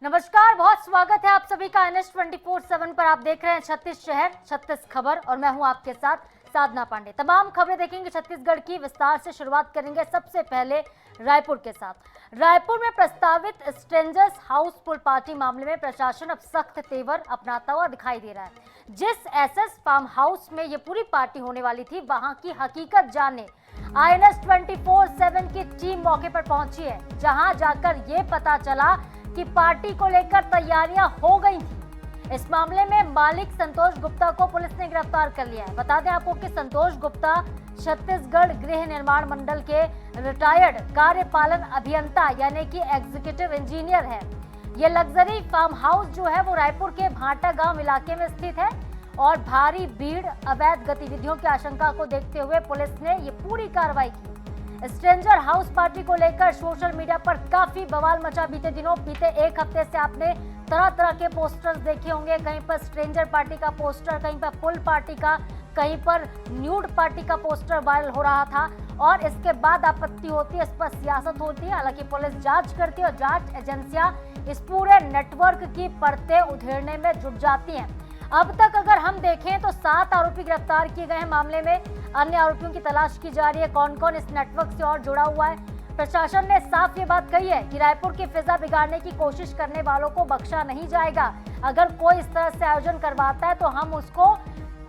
नमस्कार, बहुत स्वागत है आप सभी का NS 24/7 पर। आप देख रहे हैं 36 शहर 36 खबर और मैं हूं आपके साथ साधना पांडे। तमाम खबरें देखेंगे छत्तीसगढ़ की, विस्तार से शुरुआत करेंगे सबसे पहले रायपुर के साथ। रायपुर में प्रस्तावित स्ट्रेंजर्स हाउस पुल पार्टी मामले में प्रशासन अब सख्त तेवर अपनाता हुआ दिखाई दे रहा है। जिस SS फार्म हाउस में ये पूरी पार्टी होने वाली थी, वहां की हकीकत जानने INS 24/7 की टीम मौके पर पहुंची है, जहां जाकर ये पता चला कि पार्टी को लेकर तैयारियां हो गई थी। इस मामले में मालिक संतोष गुप्ता को पुलिस ने गिरफ्तार कर लिया है। बता दें आपको कि संतोष गुप्ता छत्तीसगढ़ गृह निर्माण मंडल के रिटायर्ड कार्यपालन अभियंता यानी कि एग्जीक्यूटिव इंजीनियर है। ये लग्जरी फार्म हाउस जो है वो रायपुर के भाटा गांव इलाके में स्थित है और भारी भीड़, अवैध गतिविधियों की आशंका को देखते हुए पुलिस ने ये पूरी कार्रवाई की। स्ट्रेंजर हाउस पार्टी को लेकर सोशल मीडिया पर काफी बवाल मचा बीते दिनों। बीते एक हफ्ते से आपने तरह तरह के पोस्टर्स देखे होंगे। कहीं पर स्ट्रेंजर पार्टी का पोस्टर, कहीं पर पुल पार्टी का, कहीं पर न्यूड पार्टी का पोस्टर वायरल हो रहा था और इसके बाद आपत्ति होती है, इस पर सियासत होती है। हालांकि पुलिस जांच करती है और जांच एजेंसियां इस पूरे नेटवर्क की परतें उधेड़ने में जुट जाती हैं। अब तक अगर हम देखें तो 7 आरोपी गिरफ्तार किए गए हैं मामले में। अन्य आरोपियों की तलाश की जा रही है, कौन कौन इस नेटवर्क से और जुड़ा हुआ है। प्रशासन ने साफ ये बात कही है कि रायपुर की फिजा बिगाड़ने की कोशिश करने वालों को बख्शा नहीं जाएगा। अगर कोई इस तरह से आयोजन करवाता है तो हम उसको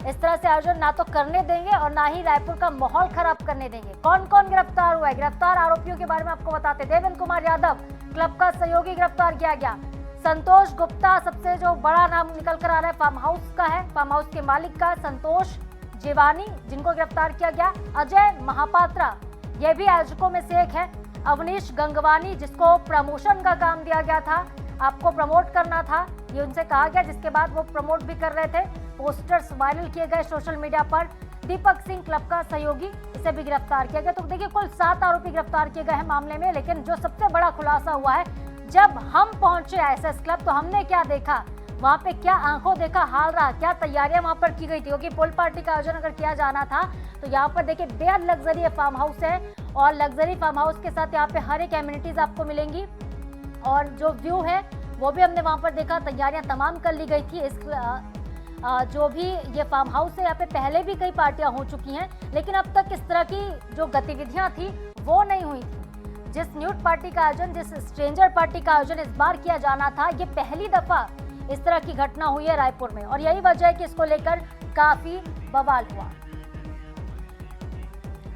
इस तरह से आयोजन ना तो करने देंगे और ना ही रायपुर का माहौल खराब करने देंगे। कौन कौन गिरफ्तार हुआ है, गिरफ्तार आरोपियों के बारे में आपको बताते। देवेंद्र कुमार यादव, क्लब का सहयोगी, गिरफ्तार किया गया। संतोष गुप्ता, सबसे जो बड़ा नाम निकल कर आ रहा है फार्म हाउस का है, फार्म हाउस के मालिक का संतोष जेवानी, जिनको गिरफ्तार किया गया। अजय महापात्रा, यह भी आयोजकों में से एक है। अवनीश गंगवानी, जिसको प्रमोशन का काम दिया गया था, आपको प्रमोट करना था, ये उनसे कहा गया, जिसके बाद वो प्रमोट भी कर रहे थे। पोस्टर्स वायरल किए गए सोशल मीडिया पर। दीपक सिंह, क्लब का सहयोगी, इसे भी गिरफ्तार किया गया। तो देखिए कुल 7 आरोपी गिरफ्तार किए गए हैं मामले में। लेकिन जो सबसे बड़ा खुलासा हुआ है, जब हम पहुंचे SS क्लब तो हमने क्या देखा, वहां पे क्या आंखों देखा हाल रहा, क्या तैयारियां वहां पर की गई थी। क्योंकि पुल पार्टी का आयोजन अगर किया जाना था तो यहाँ पर देखिए बेहद लग्जरी फार्म हाउस है और लग्जरी फार्म हाउस के साथ यहाँ पे हर एक एमिनिटीज आपको मिलेंगी और जो व्यू है वो भी हमने वहां पर देखा। तैयारियां तमाम कर ली गई थी। इस जो भी ये फार्म हाउस है, यहाँ पे पहले भी कई पार्टियां हो चुकी हैं, लेकिन अब तक इस तरह की जो गतिविधियां थी वो नहीं हुई थी। जिस न्यूड पार्टी का आयोजन, जिस स्ट्रेंजर पार्टी का आयोजन इस बार किया जाना था, ये पहली दफा इस तरह की घटना हुई है रायपुर में और यही वजह है कि इसको लेकर काफी बवाल हुआ।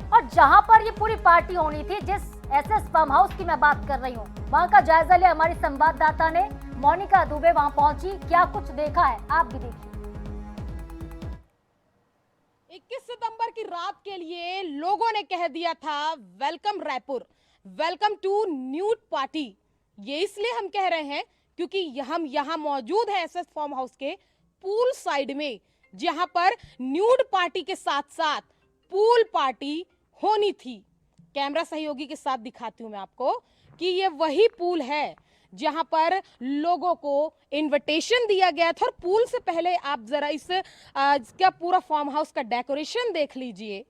और जहां पर ये पूरी पार्टी होनी थी, जिस SS फार्म हाउस की मैं बात कर रही हूँ, वहां का जायजा लिया हमारी संवाददाता ने। मोनिका दुबे वहां पहुंची, क्या कुछ देखा है आप भी देखिए। 21 सितंबर की रात के लिए लोगों ने कह दिया था welcome Raipur, welcome to nude party. ये इसलिए हम कह रहे हैं क्योंकि हम यहाँ मौजूद है SS फार्म हाउस के पूल साइड में, जहां पर न्यूड पार्टी के साथ साथ पूल पार्टी होनी थी। कैमरा सहयोगी के साथ दिखाती हूं मैं आपको कि ये वही पूल है जहां पर लोगों को इनविटेशन दिया गया था। और पूल से पहले आप जरा इसका पूरा फार्म हाउस का डेकोरेशन देख लीजिए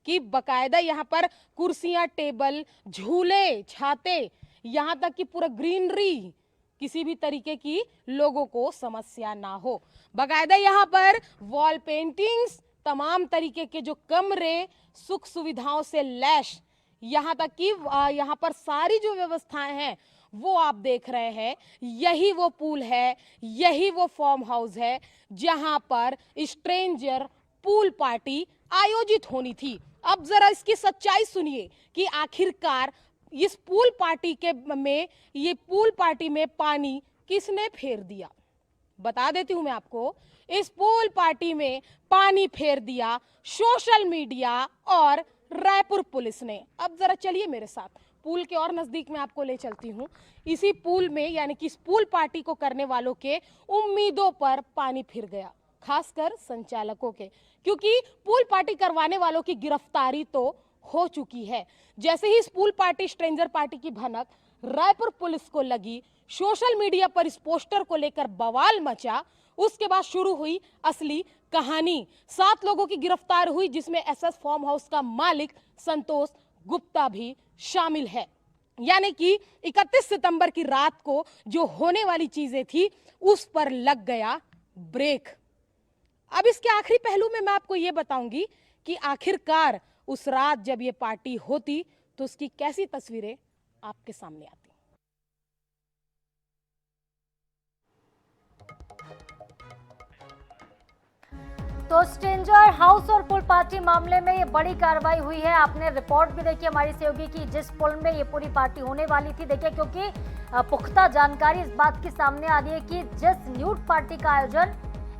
कि बकायदा यहाँ पर कुर्सियां, टेबल, झूले, छाते, यहाँ तक कि पूरा ग्रीनरी, किसी भी तरीके की लोगों को समस्या ना हो। बकायदा यहाँ पर वॉल पेंटिंग्स, तमाम तरीके के जो कमरे सुख सुविधाओं से लैश, यहाँ तक कि यहाँ पर सारी जो व्यवस्थाएं हैं वो आप देख रहे हैं। यही वो पूल है, यही वो फार्म हाउस है जहां पर स्ट्रेंजर पूल पार्टी आयोजित होनी थी। अब जरा इसकी सच्चाई सुनिए कि आखिरकार इस पूल पार्टी ये पूल पार्टी में पानी किसने फेर दिया। बता देती हूं मैं आपको, इस पूल पार्टी में पानी फेर दिया सोशल मीडिया और रायपुर पुलिस ने। अब जरा चलिए मेरे साथ, पूल के और नजदीक में आपको ले चलती हूं। इसी पूल में यानी कि इस पूल पार्टी को करने वालों के उम्मीदों पर पानी फिर गया, खासकर संचालकों के, क्योंकि पूल पार्टी करवाने वालों की गिरफ्तारी तो हो चुकी है। जैसे ही इस पूल पार्टी स्ट्रेंजर पार्टी की भनक रायपुर पुलिस को लगी, सोशल मीडिया पर इस पोस्टर को लेकर बवाल मचा। उसके बाद शुरू हुई असली कहानी। 7 लोगों की गिरफ्तार हुई, जिसमें SS फार्म हाउस का मालिक संतोष गुप्ता भी शामिल है। यानी कि 31 सितंबर की रात को जो होने वाली चीजें थी उस पर लग गया ब्रेक। अब इसके आखिरी पहलू में मैं आपको यह बताऊंगी कि आखिरकार उस रात जब ये पार्टी होती तो उसकी कैसी तस्वीरें आपके सामने आती। तो स्ट्रेंजर हाउस और पुल पार्टी मामले में ये बड़ी कार्रवाई हुई है। आपने रिपोर्ट भी देखी हमारी सहयोगी की, जिस पुल में ये पूरी पार्टी होने वाली थी। देखिए, क्योंकि पुख्ता जानकारी इस बात की सामने आ रही है कि जिस न्यूड पार्टी का आयोजन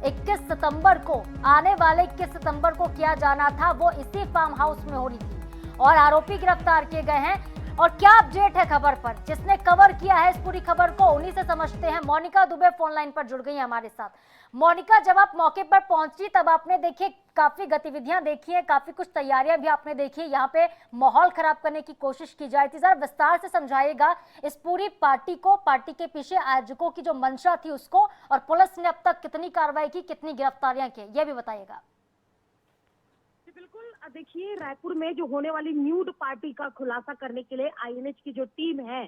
21 सितंबर को, आने वाले 21 सितंबर को किया जाना था, वो इसी फार्म हाउस में हो रही थी और आरोपी गिरफ्तार किए गए हैं। और क्या अपडेट है खबर पर, जिसने कवर किया है इस पूरी खबर को, उन्हीं से समझते हैं। मोनिका दुबे फोन लाइन पर जुड़ गई हमारे साथ। मोनिका, जब आप मौके पर पहुंची तब आपने देखिए काफी गतिविधियां देखी हैं, काफी कुछ तैयारियां भी आपने देखी, यहाँ पे माहौल खराब करने की कोशिश की जाए थी। जरा विस्तार से समझाइएगा इस पूरी पार्टी को, पार्टी के पीछे आयोजकों की जो मंशा थी उसको, और पुलिस ने अब तक कितनी कार्रवाई की, कितनी गिरफ्तारियां की, ये भी बताइएगा। बिल्कुल, देखिए रायपुर में जो होने वाली न्यूड पार्टी का खुलासा करने के लिए आईएनएच की जो टीम है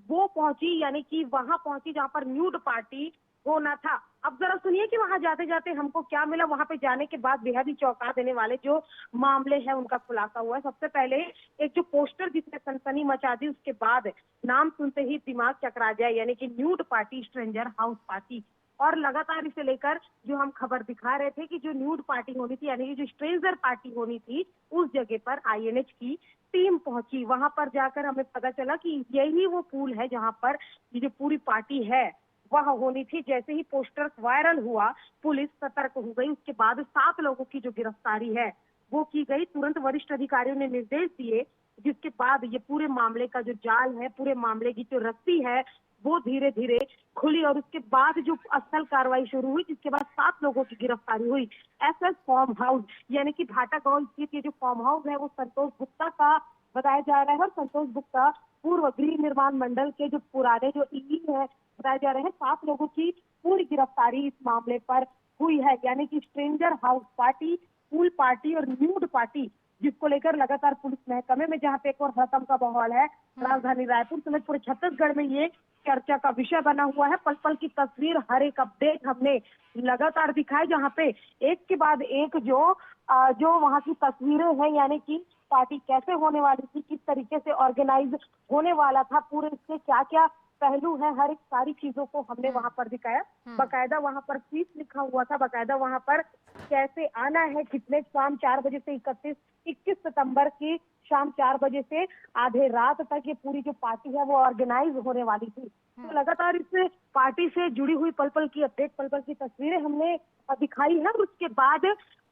वो पहुंची, यानी कि वहां पहुंची जहां पर न्यूड पार्टी होना था। अब जरा सुनिए कि वहां जाते जाते हमको क्या मिला। वहां पे जाने के बाद बेहद ही चौंका देने वाले जो मामले हैं उनका खुलासा हुआ है। सबसे पहले एक जो पोस्टर जिसने सनसनी मचा दी, उसके बाद नाम सुनते ही दिमाग चकरा जाए, यानी कि nude party stranger house party. और लगातार इसे लेकर जो हम खबर दिखा रहे थे कि जो न्यूड पार्टी होनी थी, यानी कि जो स्ट्रेंजर पार्टी होनी थी, उस जगह पर आईएनएच की टीम पहुंची। वहां पर जाकर हमें पता चला कि यही वो पूल है जहां पर ये जो पूरी पार्टी है वह होनी थी। जैसे ही पोस्टर वायरल हुआ, पुलिस सतर्क हो गई। उसके बाद 7 लोगों की जो गिरफ्तारी है वो की गई। तुरंत वरिष्ठ अधिकारियों ने निर्देश दिए, जिसके बाद ये पूरे मामले का जो जाल है, पूरे मामले की जो रस्सी है, वो धीरे धीरे खुली। और उसके बाद जो असल कार्रवाई शुरू हुई, जिसके बाद 7 लोगों की गिरफ्तारी हुई। एसएस फार्म हाउस, यानी कि भाटा गांव स्थित ये जो फार्म हाउस है वो संतोष गुप्ता का बताया जा रहा है। और संतोष गुप्ता पूर्व गृह निर्माण मंडल के जो पुराने जो ईई है बताए जा रहे हैं। 7 लोगों की पूरी गिरफ्तारी इस मामले पर हुई है, यानी कि stranger house party, pool party और न्यूड पार्टी, जिसको लेकर लगातार पुलिस महकमे में जहां पे एक और हड़कंप का माहौल है, राजधानी रायपुर समेत पूरे छत्तीसगढ़ में ये चर्चा का विषय बना हुआ है। पल पल की तस्वीर, हर एक अपडेट हमने लगातार दिखाए, जहां पे एक के बाद एक जो वहां की तस्वीरें हैं, यानी कि पार्टी कैसे होने वाली थी, किस तरीके से ऑर्गेनाइज होने वाला था, पूरे इसके क्या क्या पहलू है, हर एक सारी चीजों को हमने वहां पर दिखाया। बकायदा वहां पर फीस लिखा हुआ था, बकायदा वहां पर कैसे आना है, कितने, शाम 4 बजे से 21 सितंबर की शाम 4 बजे से आधे रात तक ये पूरी जो पार्टी है वो ऑर्गेनाइज होने वाली थी। तो लगातार इस पार्टी से जुड़ी हुई पल पल की अपडेट, पल पल की तस्वीरें हमने दिखाई है। और उसके बाद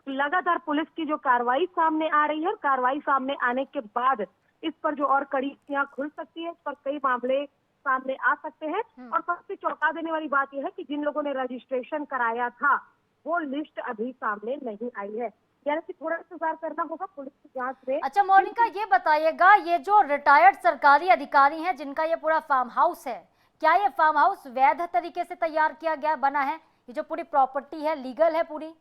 लगातार पुलिस की जो कार्रवाई सामने आ रही है, और कार्रवाई सामने आने के बाद इस पर जो और कड़ियां खुल सकती है, इस पर कई मामले सामने आ सकते हैं। और सबसे चौंका देने वाली बात यह है कि जिन लोगों ने रजिस्ट्रेशन कराया था वो लिस्ट अभी सामने नहीं आई है, यानी कि थोड़ा इंतजार करना होगा पुलिस की जांच में। अच्छा मोनिका, ये बताइएगा, ये जो रिटायर्ड सरकारी अधिकारी हैं जिनका ये पूरा फार्म हाउस है, क्या ये फार्म हाउस वैध तरीके से तैयार किया गया, बना है? ये जो पूरी प्रॉपर्टी है लीगल है पूरी?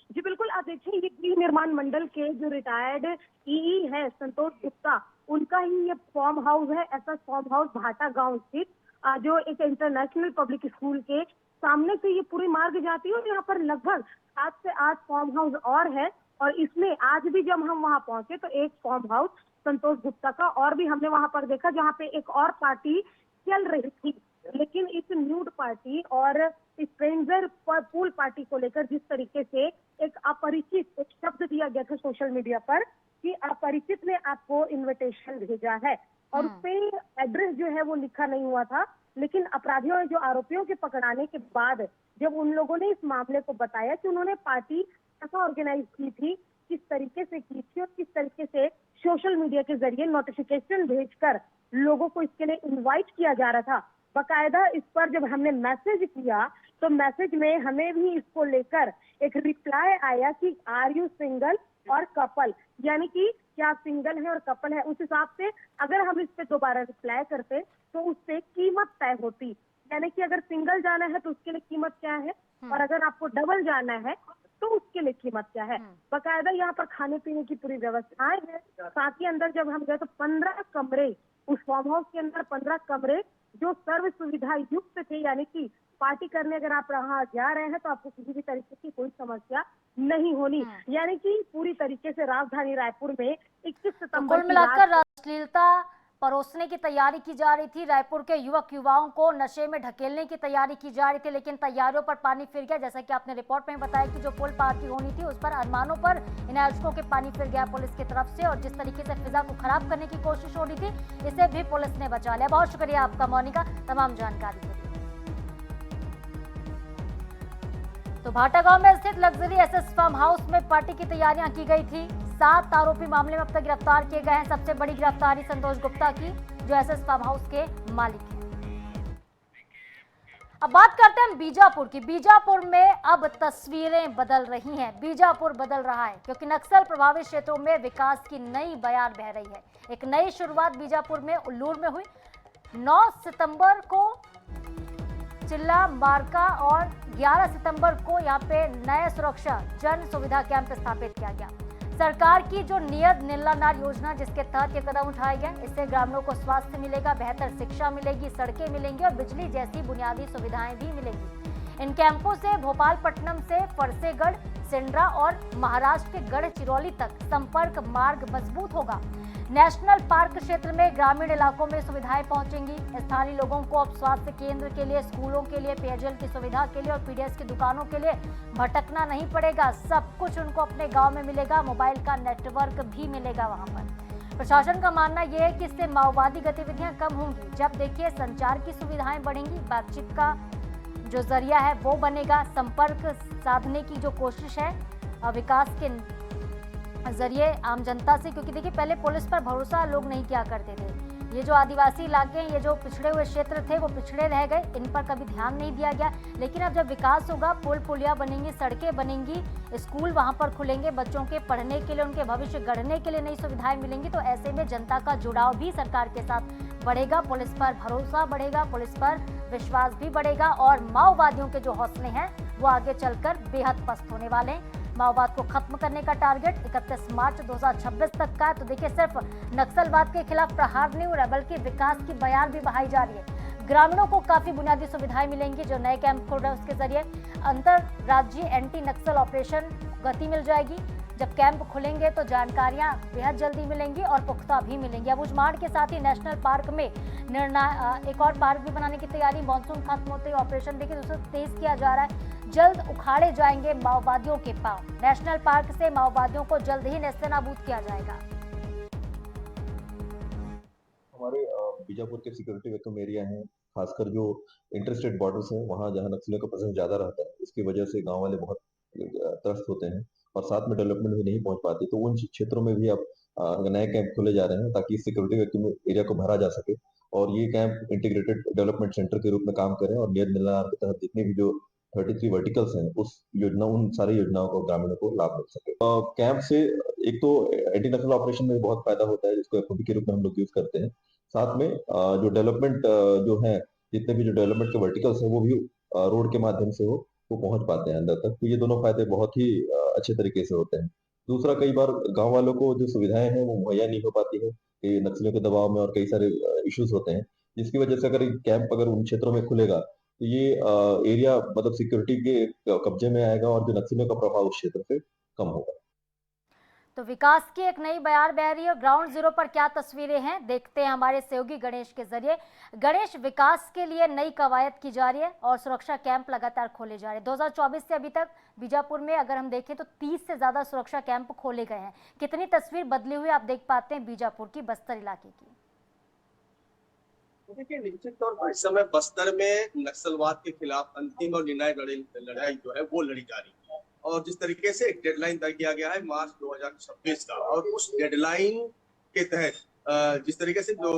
जी बिल्कुल, आप देखिए ये गृह निर्माण मंडल के जो रिटायर्ड ईई है संतोष गुप्ता, उनका ही ये फार्म हाउस है। ऐसा फार्म हाउस भाटा गांव स्थित जो एक इंटरनेशनल पब्लिक स्कूल के सामने से ये पूरी मार्ग जाती है। और यहाँ पर लगभग 7 से 8 फार्म हाउस और है। और इसमें आज भी जब हम वहां पहुंचे तो एक फार्म हाउस संतोष गुप्ता का और भी हमने वहां पर देखा, जहाँ पे एक और पार्टी चल रही थी। लेकिन इस न्यूड पार्टी और स्ट्रेंजर पूल पार्टी को लेकर जिस तरीके से एक अपरिचित, एक शब्द दिया गया था सोशल मीडिया पर कि अपरिचित ने आपको इनविटेशन भेजा है, और उस पे एड्रेस जो है वो लिखा नहीं हुआ था। लेकिन अपराधियों, जो आरोपियों के पकड़ाने के बाद जब उन लोगों ने इस मामले को बताया कि उन्होंने पार्टी कैसा ऑर्गेनाइज की थी, किस तरीके से की थी, और किस तरीके से सोशल मीडिया के जरिए नोटिफिकेशन भेजकर लोगों को इसके लिए इन्वाइट किया जा रहा था, बकायदा इस पर जब हमने मैसेज किया तो मैसेज में हमें भी इसको लेकर एक रिप्लाई आया कि आर यू सिंगल और कपल, यानी कि क्या सिंगल है और कपल है। उस हिसाब से अगर हम इस पे दोबारा रिप्लाई करते तो उससे कीमत तय होती, यानी कि अगर सिंगल जाना है तो उसके लिए कीमत क्या है, और अगर आपको डबल जाना है तो उसके लिए कीमत क्या है। बकायदा यहाँ पर खाने पीने की पूरी व्यवस्थाएं हैं। साथ ही अंदर जब हम गए तो 15 कमरे, उस फार्म हाउस के अंदर 15 कमरे जो सर्व सुविधा युक्त थे, यानी कि पार्टी करने अगर आप वहाँ जा रहे हैं तो आपको किसी भी तरीके की कोई समस्या नहीं होनी। यानी कि पूरी तरीके से राजधानी रायपुर में 21 तो सितंबर कुल की मिलाकर रात अश्लीलता परोसने की तैयारी की जा रही थी। रायपुर के युवक युवाओं को नशे में ढकेलने की तैयारी की जा रही थी, लेकिन तैयारियों पर पानी फिर गया। जैसा कि आपने रिपोर्ट में बताया कि जो पुल पार्टी होनी थी उस पर अरमानों पर इन आयोजकों के पानी फिर गया पुलिस की तरफ से, और जिस तरीके से फिजा को खराब करने की कोशिश हो रही थी इसे भी पुलिस ने बचा लिया। बहुत शुक्रिया आपका मोनिका तमाम जानकारी के लिए। तो भाटा गांव में स्थित लग्जरी एसएस फार्म हाउस में पार्टी की तैयारियां की गई थी। 7 आरोपी मामले में अब तक गिरफ्तार किए गए हैं। सबसे बड़ी गिरफ्तारी संतोष गुप्ता की, जो एसएस फार्म हाउस के मालिक हैं। अब बात करते हैं बीजापुर की। बीजापुर में अब तस्वीरें बदल रही हैं, बीजापुर बदल रहा है, क्योंकि नक्सल प्रभावित क्षेत्रों में विकास की नई बयार बह रही है। एक नई शुरुआत बीजापुर में उल्लूर में हुई। 9 सितंबर को चिल्ला मार्का और 11 सितंबर को यहाँ पे नया सुरक्षा जन सुविधा कैंप स्थापित किया गया। सरकार की जो नियत नीलानार योजना जिसके तहत ये कदम उठाए गए, इससे ग्रामीणों को स्वास्थ्य मिलेगा, बेहतर शिक्षा मिलेगी, सड़कें मिलेंगी और बिजली जैसी बुनियादी सुविधाएं भी मिलेंगी। इन कैंपों से भोपालपट्टनम से फरसेगढ़, सिंड्रा और महाराष्ट्र के गढ़चिरौली तक संपर्क मार्ग मजबूत होगा। नेशनल पार्क क्षेत्र में ग्रामीण इलाकों में सुविधाएं पहुंचेंगी। स्थानीय लोगों को अब स्वास्थ्य केंद्र के लिए, स्कूलों के लिए, पेयजल की सुविधा के लिए और पीडीएस की दुकानों के लिए भटकना नहीं पड़ेगा। सब कुछ उनको अपने गांव में मिलेगा। मोबाइल का नेटवर्क भी मिलेगा वहां पर। प्रशासन का मानना यह है कि इससे माओवादी गतिविधियां कम होंगी। जब देखिए संचार की सुविधाएं बढ़ेंगी, बातचीत का जो जरिया है वो बनेगा, संपर्क साधने की जो कोशिश है विकास के जरिए आम जनता से, क्योंकि देखिए पहले पुलिस पर भरोसा लोग नहीं किया करते थे। ये जो आदिवासी इलाके हैं, ये जो पिछड़े हुए क्षेत्र थे वो पिछड़े रह गए, इन पर कभी ध्यान नहीं दिया गया। लेकिन अब जब विकास होगा, पुल पुलिया बनेंगी, सड़कें बनेंगी, स्कूल वहां पर खुलेंगे, बच्चों के पढ़ने के लिए, उनके भविष्य गढ़ने के लिए नई सुविधाएं मिलेंगी, तो ऐसे में जनता का जुड़ाव भी सरकार के साथ बढ़ेगा, पुलिस पर भरोसा बढ़ेगा, पुलिस पर विश्वास भी बढ़ेगा और माओवादियों के जो हौसले हैं वो आगे चलकर बेहद पस्त होने वाले हैं। माओवाद को खत्म करने का टारगेट 31 मार्च 2026 तक का है। तो देखिए सिर्फ नक्सलवाद के खिलाफ प्रहार नहीं हो रहा, बल्कि विकास की बयार भी बहाई जा रही है। ग्रामीणों को काफी बुनियादी सुविधाएं मिलेंगी। जो नए कैंप खोल रहे हैं उसके जरिए अंतरराज्यीय एंटी नक्सल ऑपरेशन गति मिल जाएगी। जब कैंप खुलेंगे तो जानकारियां बेहद जल्दी मिलेंगी और पुख्ता भी मिलेंगी। अब उजमाड़ के साथ ही नेशनल पार्क में एक और पार्क भी बनाने की तैयारी, मानसून खत्म होते ही ऑपरेशन देखिए उसे तेज किया जा रहा है। जल्द उखाड़े जाएंगे माओवादियों के पांव। नेशनल पार्क से माओवादियों को जल्द ही नेस्तनाबूद किया जाएगा। हमारे बीजापुर के सिक्योरिटी वैक्यूम एरिया हैं, खासकर जो इंटरस्टेट बॉर्डर्स हैं, वहाँ जहाँ नक्सलियों का प्रेजेंस ज्यादा रहता है, इसकी वजह से गांव वाले बहुत त्रस्त होते हैं और साथ में डेवलपमेंट भी नहीं पहुंच पाती। तो उन क्षेत्रों में भी अब नए कैंप खोले जा रहे हैं ताकि सिक्योरिटी वैक्यूम एरिया को भरा जा सके और ये कैंप इंटीग्रेटेड डेवलपमेंट सेंटर के रूप में काम करें और नियत नीलानार के तहत जितने भी जो 33 वर्टिकल्स हैं उस योजना, उन सारी योजनाओं को ग्रामीणों को लाभ मिल सके। कैंप से एक तो एंटी नक्सल ऑपरेशन में बहुत फायदा होता है, जिसको एफओपी के रूप में हम लोग यूज करते हैं। साथ में जो डेवलपमेंट जो है, जितने भी जो डेवलपमेंट के वर्टिकल्स हैं वो भी रोड के माध्यम से वो पहुंच पाते हैं अंदर तक। तो ये दोनों फायदे बहुत ही अच्छे तरीके से होते हैं। दूसरा, कई बार गांव वालों को जो सुविधाएं हैं वो मुहैया नहीं हो पाती है, कि नक्सलियों के दबाव में और कई सारे इश्यूज होते हैं, जिसकी वजह से अगर कैंप अगर उन क्षेत्रों में खुलेगा तो ये एरिया मतलब सिक्योरिटी के कब्जे में आएगा और जो नक्सलियों का प्रभाव उस क्षेत्र से कम होगा। तो विकास की एक नई बयार बह रही है। ग्राउंड जीरो पर क्या तस्वीरें हैं देखते हैं हमारे सहयोगी गणेश के जरिए। गणेश, विकास के लिए नई कवायद की जा रही है और सुरक्षा कैंप लगातार खोले जा रहे हैं। 2024 से अभी तक बीजापुर में अगर हम देखें तो 30 से ज्यादा सुरक्षा कैंप खोले गए हैं। कितनी तस्वीर बदली हुई आप देख पाते हैं बीजापुर की, बस्तर इलाके की? देखिए, निश्चित तौर पर इस समय बस्तर में नक्सलवाद के खिलाफ अंतिम और निर्णायक लड़ाई जो है वो लड़ी जा रही है और जिस तरीके से एक डेडलाइन तय किया गया है मार्च 2026 का, और उस डेडलाइन के तहत जिस तरीके से जो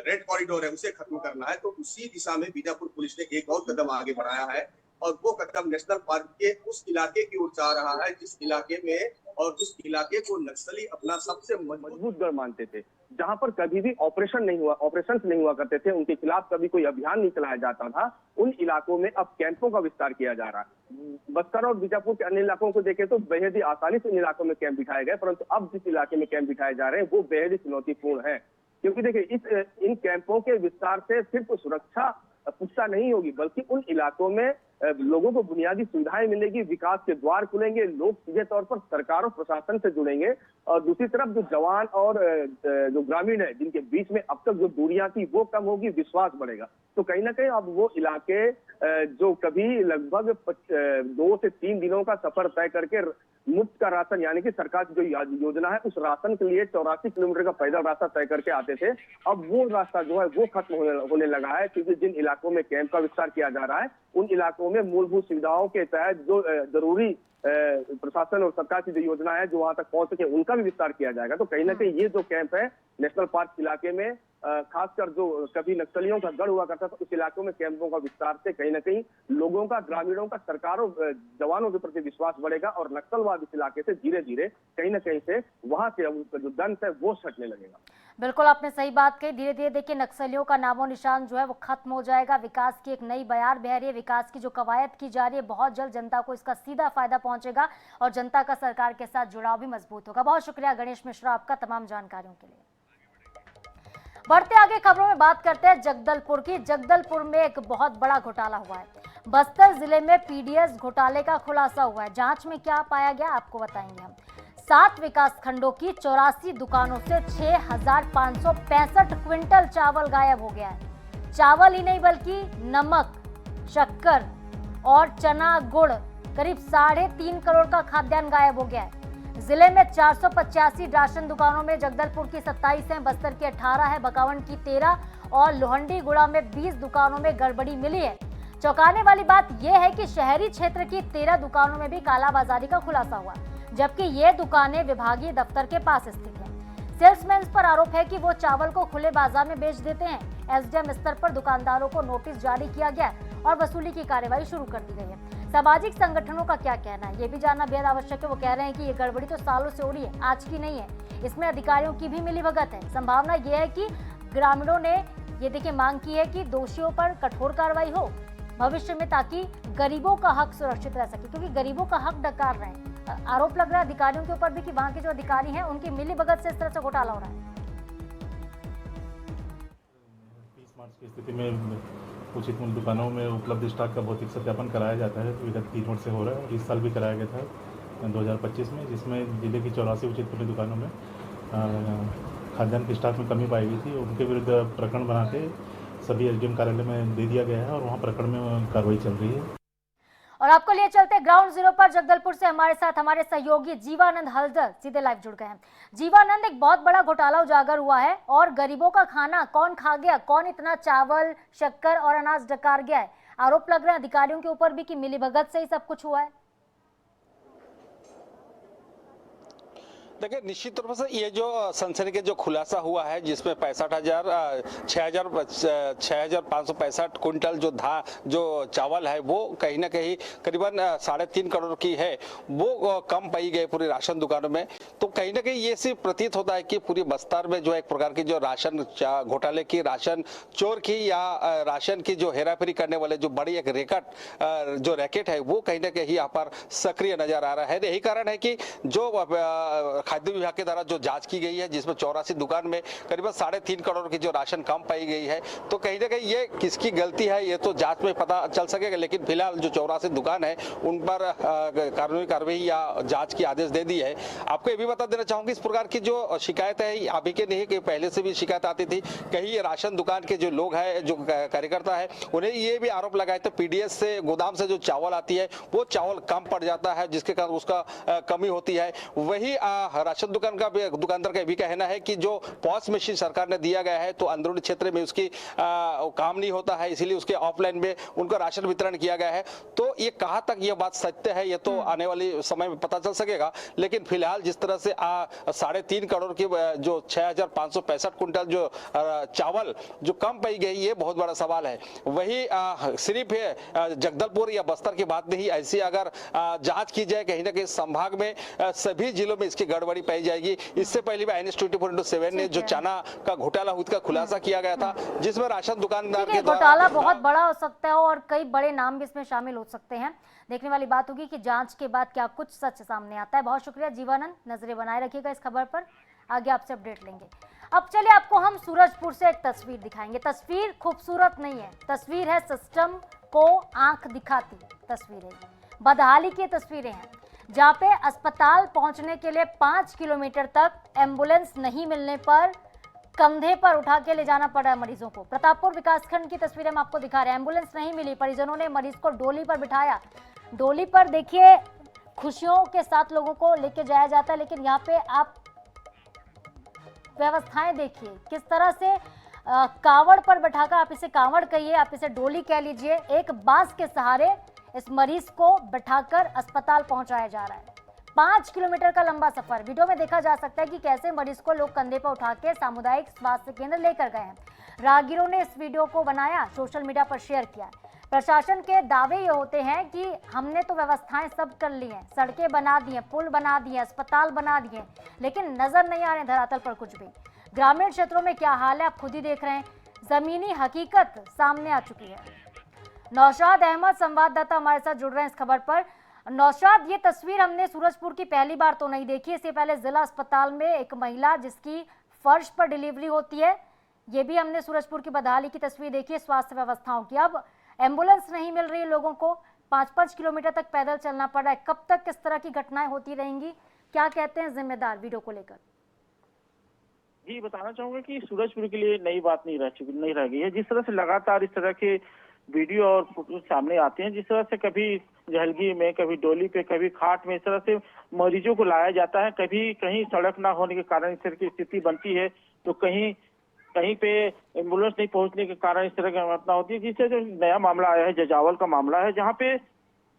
रेड कॉरिडोर है उसे खत्म करना है, तो उसी दिशा में बीजापुर पुलिस ने एक और कदम आगे बढ़ाया है और वो कदम नेशनल पार्क के उस इलाके की ओर जा रहा है जिस इलाके में और जिस इलाके को नक्सली अपना सबसे मजबूत गढ़ मानते थे। जहां पर कभी भी ऑपरेशन नहीं हुआ करते थे, उनके खिलाफ कभी कोई अभियान नहीं चलाया जाता था, उन इलाकों में अब कैंपों का विस्तार किया जा रहा है। बस्तर और बीजापुर के अन्य इलाकों को देखें तो बेहद ही आसानी से इन इलाकों में कैंप बिठाए गए, परंतु अब जिस इलाके में कैंप बिठाए जा रहे हैं वो बेहद ही चुनौतीपूर्ण है। क्योंकि देखिए इन कैंपों के विस्तार से सिर्फ सुरक्षा पुख्ता नहीं होगी, बल्कि उन इलाकों में लोगों को बुनियादी सुविधाएं मिलेगी, विकास के द्वार खुलेंगे, लोग सीधे तौर पर सरकार और प्रशासन से जुड़ेंगे। और दूसरी तरफ जो जवान और जो ग्रामीण है, जिनके बीच में अब तक जो दूरियां थी वो कम होगी, विश्वास बढ़ेगा। तो कहीं ना कहीं अब वो इलाके जो कभी लगभग 2 से 3 दिनों का सफर तय करके मुफ्त का राशन, यानी कि सरकार की जो योजना है उस राशन के लिए 84 किलोमीटर का पैदल रास्ता तय करके आते थे, अब वो रास्ता जो है वो खत्म होने लगा है। क्योंकि जिन इलाकों में कैंप का विस्तार किया जा रहा है उन इलाकों में मूलभूत सुविधाओं के तहत जो जरूरी प्रशासन और सरकार की जो योजना है जो वहां तक पहुंच सके, उनका भी विस्तार किया जाएगा। तो कहीं ना कहीं ये जो कैंप है नेशनल पार्क इलाके में, खासकर जो कभी नक्सलियों का गढ़ हुआ करता था, उस इलाकों में कैंपों का विस्तार से कहीं ना कहीं लोगों का, ग्रामीणों का सरकारों जवानों के प्रति विश्वास बढ़ेगा और नक्सलवाद इस इलाके से धीरे धीरे कहीं ना कहीं से वहां से उनका जो दंश है वो छटने लगेगा। बिल्कुल आपने सही बात कही। धीरे धीरे देखिए नक्सलियों का नामो निशान जो है वो खत्म हो जाएगा। विकास की एक नई बयार बह रही है, विकास की जो कवायद की जा रही है, बहुत जल्द जनता को इसका सीधा फायदा पहुंचेगा और जनता का सरकार के साथ जुड़ाव भी मजबूत होगा। बहुत शुक्रिया गणेश मिश्रा आपका तमाम जानकारियों के लिए। बढ़ते आगे खबरों में बात करते हैं जगदलपुर की। जगदलपुर में एक बहुत बड़ा घोटाला हुआ है। बस्तर जिले में पीडीएस घोटाले का खुलासा हुआ है। जांच में क्या पाया गया आपको बताएंगे हम। 7 विकास खंडों की 84 दुकानों से 6565 क्विंटल चावल गायब हो गया है। चावल ही नहीं बल्कि नमक, शक्कर और चना गुड़, करीब 3.5 करोड़ का खाद्यान्न गायब हो गया है। जिले में 485 राशन दुकानों में जगदलपुर की 27 हैं, बस्तर की 18 है, बकावंड की 13 और लोहंडीगुड़ा में 20 दुकानों में गड़बड़ी मिली है। चौंकाने वाली बात यह है कि शहरी क्षेत्र की 13 दुकानों में भी कालाबाजारी का खुलासा हुआ, जबकि ये दुकानें विभागीय दफ्तर के पास स्थित हैं। सेल्समैन पर आरोप है कि वो चावल को खुले बाजार में बेच देते हैं। एसडीएम स्तर पर दुकानदारों को नोटिस जारी किया गया और वसूली की कार्रवाई शुरू कर दी गई है। सामाजिक संगठनों का क्या कहना है, ये भी जानना बेहद आवश्यक है। वो कह रहे हैं कि ये गड़बड़ी तो सालों से हो रही है, आज की नहीं है, इसमें अधिकारियों की भी मिलीभगत है। संभावना ये है कि ग्रामीणों ने ये देखिए मांग की है कि दोषियों पर कठोर कार्रवाई हो भविष्य में, ताकि गरीबों का हक सुरक्षित रह सके, क्योंकि गरीबों का हक डकार रहे हैं। आरोप लग रहा है अधिकारियों के ऊपर भी कि वहाँ के जो अधिकारी हैं उनकी मिलीभगत से इस तरह से घोटाला हो रहा है। 30 मार्च की स्थिति में उचित मूल्य दुकानों में उपलब्ध स्टॉक का भौतिक सत्यापन कराया जाता है, तो विगत 3 वर्ष से हो रहा है। इस साल भी कराया गया था 2025 में, जिसमें जिले की 84 उचित मूल्य दुकानों में खाद्यान्न के स्टॉक में कमी पाई गई थी। उनके विरुद्ध प्रकरण बना के सभी एसडीएम कार्यालय में दे दिया गया है और वहाँ प्रकरण में कार्रवाई चल रही है। और आपको लिए चलते ग्राउंड जीरो पर जगदलपुर से हमारे साथ हमारे सहयोगी जीवानंद हलदर सीधे लाइव जुड़ गए हैं। जीवानंद, एक बहुत बड़ा घोटाला उजागर हुआ है और गरीबों का खाना कौन खा गया, कौन इतना चावल, शक्कर और अनाज डकार गया है। आरोप लग रहे हैं अधिकारियों के ऊपर भी कि मिलीभगत से ही सब कुछ हुआ है। देखिए, निश्चित तौर पर से ये जो सनसनी के जो खुलासा हुआ है, जिसमें 6,565 कुंटल जो चावल है वो कहीं ना कहीं करीबन 3.5 करोड़ की है, वो कम पाई गई पूरी राशन दुकानों में। तो कहीं ना कहीं ये सिर्फ प्रतीत होता है कि पूरी बस्तर में जो एक प्रकार की जो राशन घोटाले की, राशन चोर की या राशन की जो हेराफेरी करने वाले जो बड़ी एक जो रैकेट है वो कहीं ना कहीं यहाँ पर सक्रिय नजर आ रहा है। यही कारण है कि जो खाद्य विभाग के द्वारा जो जांच की गई है, जिसमें 84 दुकान में करीबन 3.5 करोड़ की जो राशन कम पाई गई है, तो कहीं ना कहीं ये किसकी गलती है ये तो जांच में पता चल सकेगा। लेकिन फिलहाल जो 84 दुकान है उन पर कानूनी कार्रवाई या जांच की आदेश दे दी है। आपको ये भी बता देना चाहूंगी, इस प्रकार की जो शिकायत है अभी के नहीं कि पहले से भी शिकायत आती थी। कहीं राशन दुकान के जो लोग हैं, जो कार्यकर्ता है, उन्हें ये भी आरोप लगाए थे पीडीएस से, गोदाम से जो चावल आती है वो चावल कम पड़ जाता है, जिसके कारण उसका कमी होती है। वही राशन दुकानदार का भी कहना है कि जो पॉस मशीन सरकार ने दिया गया है तो अंदरूनी क्षेत्र में उसकी काम नहीं होता है, इसीलिए उसके ऑफलाइन में उनको राशन वितरण किया गया है। तो ये कहां तक ये बात सत्य है ये तो आने वाले समय में पता चल सकेगा। लेकिन फिलहाल जिस तरह से 3.5 करोड़ की जो 6,565 कुंटल जो चावल जो कम पाई गई, ये बहुत बड़ा सवाल है। वही सिर्फ जगदलपुर या बस्तर की बात नहीं, ऐसी अगर जांच की जाए कहीं ना कहीं संभाग में सभी जिलों में इसकी गड़बड़ी कार्रवाई पाई जाएगी। इससे पहले भी INS 24/7 ने जो चना का घोटाला हुआ का खुलासा किया गया था, जिसमें राशन दुकानदार के घोटाला बहुत बड़ा हो सकता है और कई बड़े नाम भी इसमें शामिल हो सकते हैं। देखने वाली बात होगी कि जांच के बाद क्या कुछ सच सामने आता है। बहुत शुक्रिया जीवानंद, नजरें बनाए रखिएगा इस खबर पर, आगे आपसे अपडेट लेंगे। अब चलिए आपको हम सूरजपुर से एक तस्वीर दिखाएंगे। तस्वीर खूबसूरत नहीं है, तस्वीर है सिस्टम को आंख दिखाती तस्वीर है। बदहाली की तस्वीरें हैं जहाँ पे अस्पताल पहुंचने के लिए 5 किलोमीटर तक एम्बुलेंस नहीं मिलने पर कंधे पर उठा के ले जाना पड़ा है मरीजों को। प्रतापपुर विकासखंड की तस्वीरें हम आपको दिखा रहे हैं। एम्बुलेंस नहीं मिली, परिजनों ने मरीज को डोली पर बिठाया। डोली पर देखिए खुशियों के साथ लोगों को लेके जाया जाता है, लेकिन यहाँ पे आप व्यवस्थाएं देखिए किस तरह से कावड़ पर बैठाकर, आप इसे कावड़ कहिए, आप इसे डोली कह लीजिए, एक बांस के सहारे इस मरीज को बैठाकर अस्पताल पहुंचाया जा रहा है। 5 किलोमीटर का लंबा सफर। वीडियो में देखा जा सकता है कि कैसे मरीज को लोग कंधे पर उठा के सामुदायिक स्वास्थ्य केंद्र लेकर गए हैं। राहगीरों ने इस वीडियो को बनाया, सोशल मीडिया पर शेयर किया। प्रशासन के दावे ये होते हैं कि हमने तो व्यवस्थाएं सब कर ली हैं, सड़कें बना दी हैं, पुल बना दिए, अस्पताल बना दिए, लेकिन नजर नहीं आ रहे धरातल पर कुछ भी। ग्रामीण क्षेत्रों में क्या हाल है आप खुद ही देख रहे हैं। जमीनी हकीकत सामने आ चुकी है। नौशाद अहमद संवाददाता हमारे साथ जुड़ रहे हैं इस खबर पर। नौशाद, ये तस्वीर हमने सूरजपुर की पहली बार तो नहीं देखी। इससे पहले जिला अस्पताल में एक महिला जिसकी फर्श पर डिलीवरी होती है, ये भी हमने सूरजपुर की बदहाली की तस्वीर देखी है स्वास्थ्य व्यवस्थाओं की। अब एम्बुलेंस नहीं मिल रही है लोगों को, 5-5 किलोमीटर तक पैदल चलना पड़ रहा है। कब तक किस तरह की घटनाएं होती रहेंगी, क्या कहते हैं जिम्मेदार वीडियो को लेकर? जी, बताना चाहूंगा कि सूरजपुर के लिए नई बात नहीं रह गई है। जिस तरह से लगातार इस तरह के वीडियो और फोटो सामने आते हैं, जिस तरह से कभी जहलगी में, कभी डोली पे, कभी खाट में, इस तरह से मरीजों को लाया जाता है। कभी कहीं सड़क ना होने के कारण इस तरह की स्थिति बनती है, तो कहीं पे एम्बुलेंस नहीं पहुंचने के कारण इस तरह की घटना होती है। जिससे जो नया मामला आया है जजावल का मामला है, जहाँ पे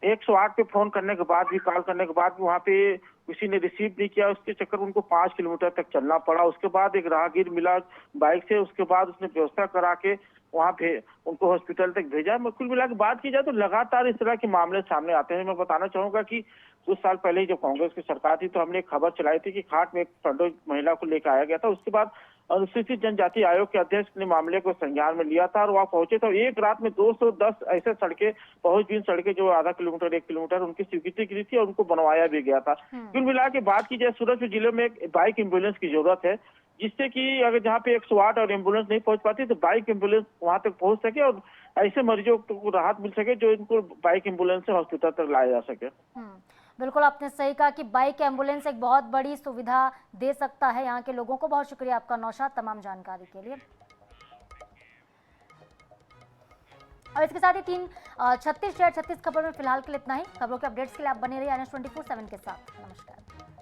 108 पे फोन करने के बाद भी, कॉल करने के बाद भी वहाँ पे किसी ने रिसीव नहीं किया। उसके चक्कर में उनको 5 किलोमीटर तक चलना पड़ा। उसके बाद एक राहगीर मिला बाइक से, उसके बाद उसने व्यवस्था करा के वहाँ पे उनको हॉस्पिटल तक भेजा। कुल मिला के बात की जाए तो लगातार इस तरह के मामले सामने आते हैं। मैं बताना चाहूंगा कि कुछ साल पहले जब कांग्रेस की सरकार थी तो हमने एक खबर चलाई थी कि खाट में एक प्रेग्नेंट महिला को लेकर आया गया था। उसके बाद अनुसूचित जनजाति आयोग के अध्यक्ष ने मामले को संज्ञान में लिया था और वहाँ पहुंचे तो एक रात में 210 ऐसे सड़कें, पहुंचबीन सड़कें जो आधा किलोमीटर 1 किलोमीटर उनकी स्वीकृति की थी और उनको बनवाया भी गया था। कुल मिला के बात की जाए सूरजपुर जिले में एक बाइक एम्बुलेंस की जरूरत है, जिससे कि अगर जहाँ पे 108 और एम्बुलेंस नहीं पहुंच पाती तो बाइक एम्बुलेंस वहां तक पहुंच सके और ऐसे मरीजों को राहत मिल सके जो इनको बाइक एम्बुलेंस से हॉस्पिटल तक लाया जा सके। बिल्कुल आपने सही कहा कि बाइक एम्बुलेंस एक बहुत बड़ी सुविधा दे सकता है यहाँ के लोगों को। बहुत शुक्रिया आपका नौशाद तमाम जानकारी के लिए। और इसके साथ ही 36 शहर 36 खबर में फिलहाल के लिए इतना ही। खबरों के अपडेट्स के लिए आप बने रहिए INS 24/7 के साथ। नमस्कार।